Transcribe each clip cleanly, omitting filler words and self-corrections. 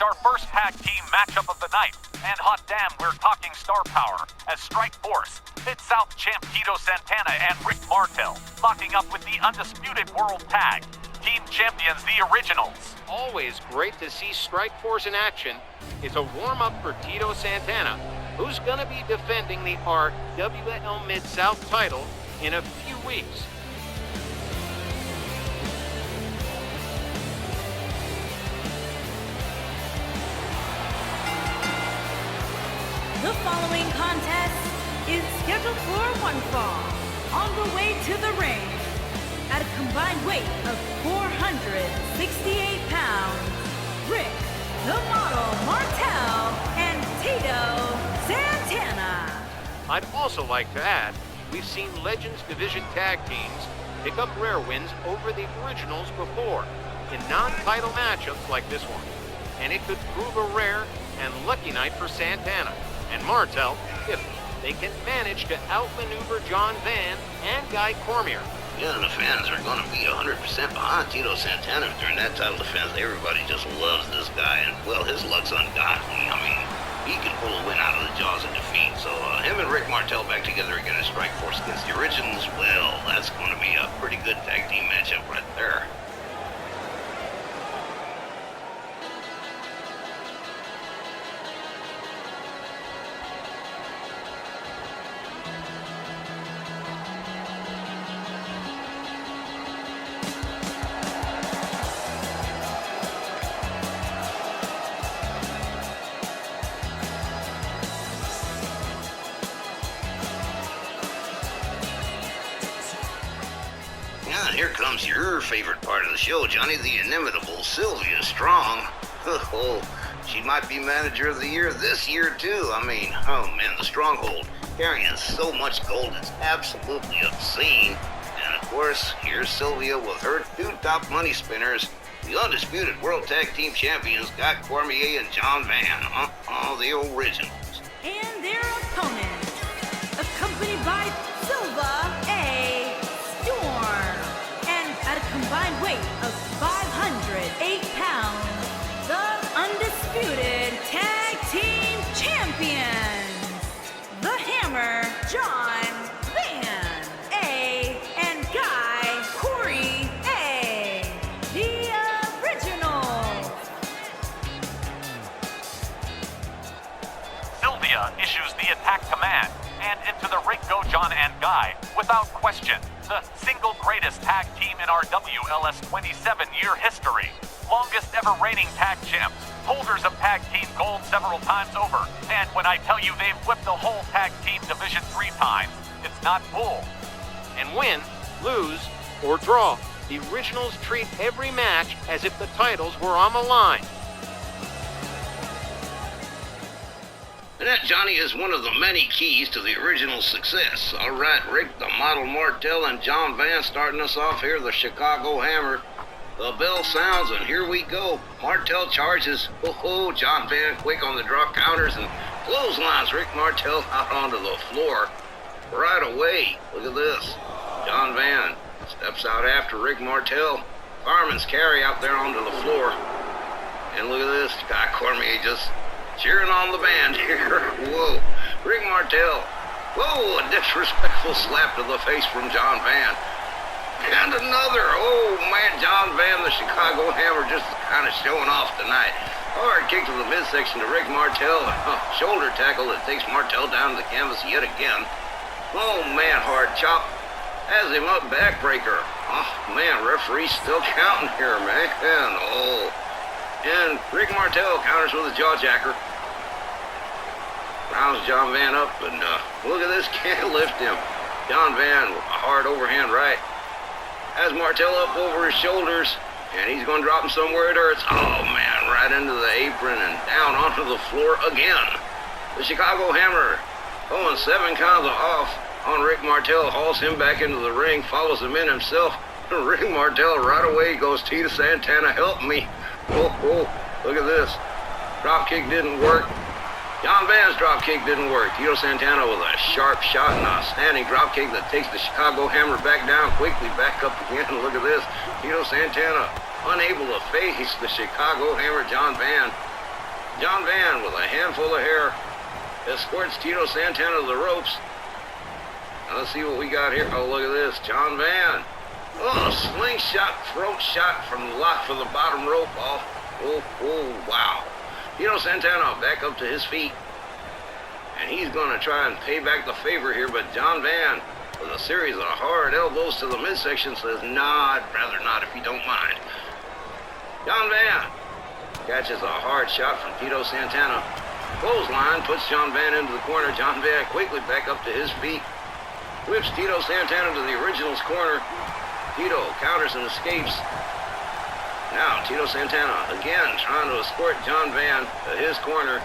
our first tag team matchup of the night. And hot damn, we're talking star power, as Strike Force, Mid-South champ Tito Santana and Rick Martel, locking up with the undisputed world tag. Team champions, the Originals. Always great to see Strike Force in action. It's a warm-up for Tito Santana, who's gonna be defending the RWL Mid-South title in a few weeks. The following contest is scheduled for one fall. On the way to the ring, at a combined weight of 468 pounds, Rick, the Model Martel, and Tito Santana. I'd also like to add, we've seen Legends Division tag teams pick up rare wins over the Originals before, in non-title matchups like this one. And it could prove a rare and lucky night for Santana and Martel if they can manage to outmaneuver John Van and Guy Cormier. Yeah, and the fans are going to be 100% behind Tito Santana during that title defense. Everybody just loves this guy, and, well, his luck's ungodly. I mean, he can pull a win out of the jaws of defeat. So him and Rick Martel back together again in Strike Force against the Originals, well, that's going to be a pretty good tag team matchup right there. Here comes your favorite part of the show, Johnny, the inimitable Sylvia Strong. Oh, she might be manager of the year this year, too. I mean, oh man, the Stronghold carrying so much gold, it's absolutely obscene. And of course, here's Sylvia with her two top money spinners, the undisputed World Tag Team Champions, Guy Cormier and John Van, the Originals. And their opponent, accompanied by Silva A. Storm. At a combined weight of 508 pounds, the undisputed tag team champions, the Hammer, John Van A. and Guy Corey A. The Originals. Sylvia issues the attack command, and into the ring go John and Guy, without question. The single greatest tag team in our WLS 27-year history. Longest ever reigning tag champs. Holders of tag team gold several times over. And when I tell you they've whipped the whole tag team division 3 times, it's not bull. And win, lose, or draw, the Originals treat every match as if the titles were on the line. And that, Johnny, is one of the many keys to the Original success. All right, Rick, the Model Martel, and John Van starting us off here, the Chicago Hammer. The bell sounds, and here we go. Martel charges. Oh, John Van quick on the draw counters and clotheslines Rick Martel out onto the floor right away. Look at this. John Van steps out after Rick Martel. Fireman's carry out there onto the floor. And look at this. Guy Cormier just cheering on the band here. Whoa. Rick Martel. Whoa, a disrespectful slap to the face from John Van. And another. Oh, man, John Van, the Chicago Hammer, just kind of showing off tonight. Hard kick to the midsection to Rick Martel. Shoulder tackle that takes Martel down to the canvas yet again. Oh, man, hard chop. Has him up, backbreaker. Oh, man, referee's still counting here, man. Oh. And Rick Martel counters with a jawjacker. Rounds John Van up, and look at this, can't lift him. John Van, a hard overhand right. Has Martel up over his shoulders, and he's going to drop him somewhere it hurts. Oh, man, right into the apron and down onto the floor again. The Chicago Hammer, going 7 counts off on Rick Martel, hauls him back into the ring, follows him in himself. Rick Martel right away goes, Tito Santana, help me. Oh, look at this. Drop kick didn't work. John Van's drop kick didn't work. Tito Santana with a sharp shot and a standing drop kick that takes the Chicago Hammer back down, quickly back up again. Look at this. Tito Santana unable to face the Chicago Hammer, John Van. John Van, with a handful of hair, escorts Tito Santana to the ropes. Now let's see what we got here. Oh, look at this. John Van. Oh, slingshot throat shot from the bottom rope off. Oh, wow. Tito Santana back up to his feet. And he's going to try and pay back the favor here, but John Van, with a series of hard elbows to the midsection, says, nah, I'd rather not if you don't mind. John Van catches a hard shot from Tito Santana. Clothesline puts John Van into the corner. John Van quickly back up to his feet. Whips Tito Santana to the original's corner. Tito counters and escapes. Now Tito Santana again trying to escort John Van to his corner.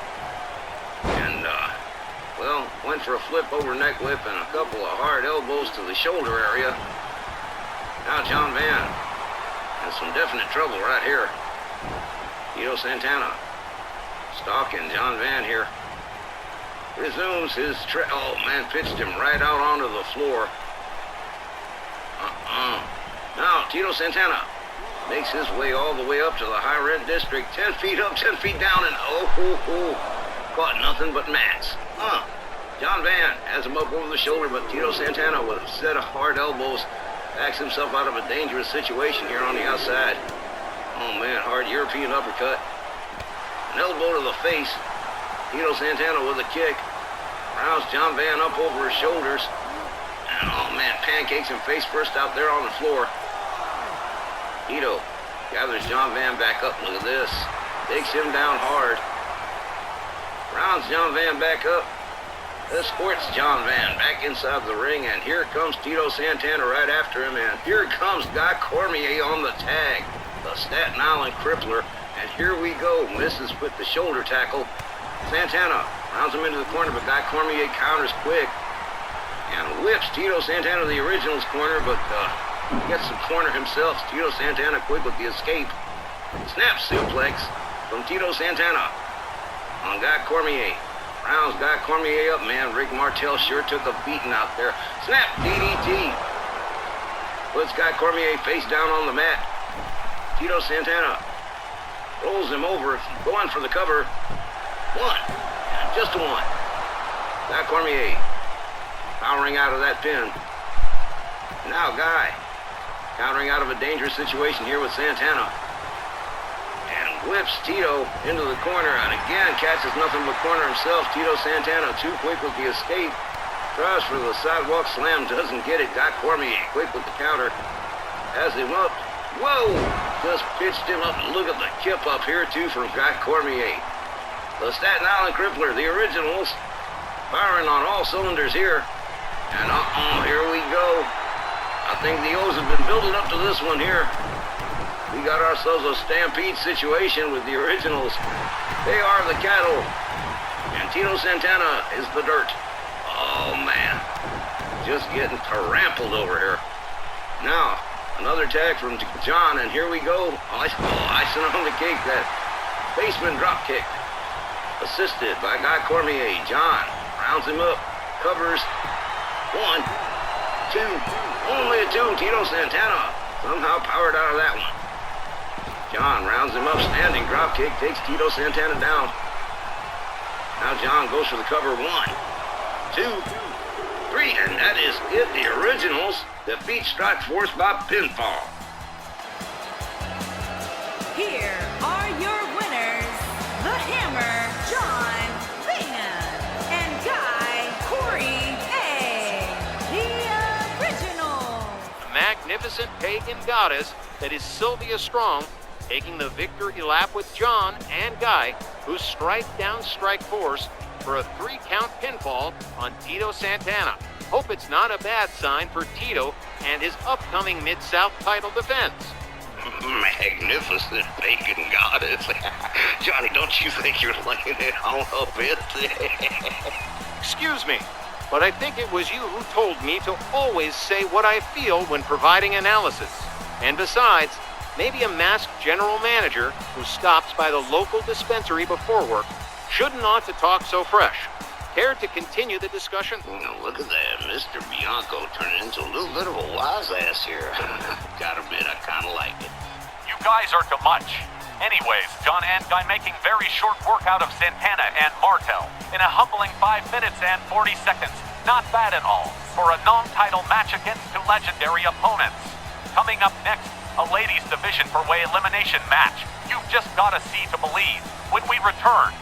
And, well, went for a flip over neck whip and a couple of hard elbows to the shoulder area. Now John Van in some definite trouble right here. Tito Santana stalking John Van here. Resumes his oh man, pitched him right out onto the floor. Now Tito Santana makes his way all the way up to the high rent district. 10 feet up, 10 feet down, and caught nothing but mats. John Van has him up over the shoulder, but Tito Santana, with a set of hard elbows, backs himself out of a dangerous situation here on the outside. Oh man, hard European uppercut. An elbow to the face. Tito Santana with a kick. Rounds John Van up over his shoulders. And oh man, pancakes him face first out there on the floor. Tito gathers John Van back up. Look at this. Takes him down hard. Rounds John Van back up. Escorts John Van back inside the ring, and here comes Tito Santana right after him, and here comes Guy Cormier on the tag, the Staten Island Crippler, and here we go. Misses with the shoulder tackle. Santana rounds him into the corner, but Guy Cormier counters quick and whips Tito Santana to the original's corner, but gets the corner himself. Tito Santana quick with the escape. Snap suplex from Tito Santana on Guy Cormier. Rounds Guy Cormier up, man. Rick Martel sure took a beating out there. Snap DDT. Puts Guy Cormier face down on the mat. Tito Santana rolls him over, going for the cover. One. And just one. Guy Cormier powering out of that pin. Now Guy countering out of a dangerous situation here with Santana. And whips Tito into the corner, and again catches nothing but corner himself. Tito Santana too quick with the escape. Tries for the sidewalk slam, doesn't get it. Guy Cormier quick with the counter. Has him up. Whoa! Just pitched him up. Look at the kip up here too from Guy Cormier. The Staten Island Crippler, the originals, firing on all cylinders here. And here we go. I think the O's have been building up to this one here. We got ourselves a stampede situation with the originals. They are the cattle. And Tito Santana is the dirt. Oh, man. Just getting trampled over here. Now, another tag from John, and here we go. Icing on the cake, that basement drop kick. Assisted by Guy Cormier. John rounds him up. Covers. 1, 2. Only a 2. Tito Santana somehow powered out of that one. John rounds him up, standing drop kick, takes Tito Santana down. Now John goes for the cover. 1, 2, 3, and that is it. The originals defeat Strike Force by pinfall. Here are your winners, the Hammer, John Van, and Guy Cormier, the original. The magnificent pagan goddess that is Sylvia Strong, taking the victory lap with John and Guy, who strike down Strike Force for a 3-count pinfall on Tito Santana. Hope it's not a bad sign for Tito and his upcoming Mid-South title defense. Magnificent pagan goddess. Johnny, don't you think you're laying it on a bit? Excuse me, but I think it was you who told me to always say what I feel when providing analysis. And besides, maybe a masked general manager who stops by the local dispensary before work shouldn't ought to talk so fresh. Care to continue the discussion? Look at that. Mr. Bianco turning into a little bit of a wise ass here. Gotta admit, I kind of like it. You guys are too much. Anyways, John and Guy making very short work out of Santana and Martel in a humbling 5 minutes and 40 seconds. Not bad at all for a non-title match against two legendary opponents. Coming up next, a ladies division four-way elimination match. You've just gotta see to believe when we return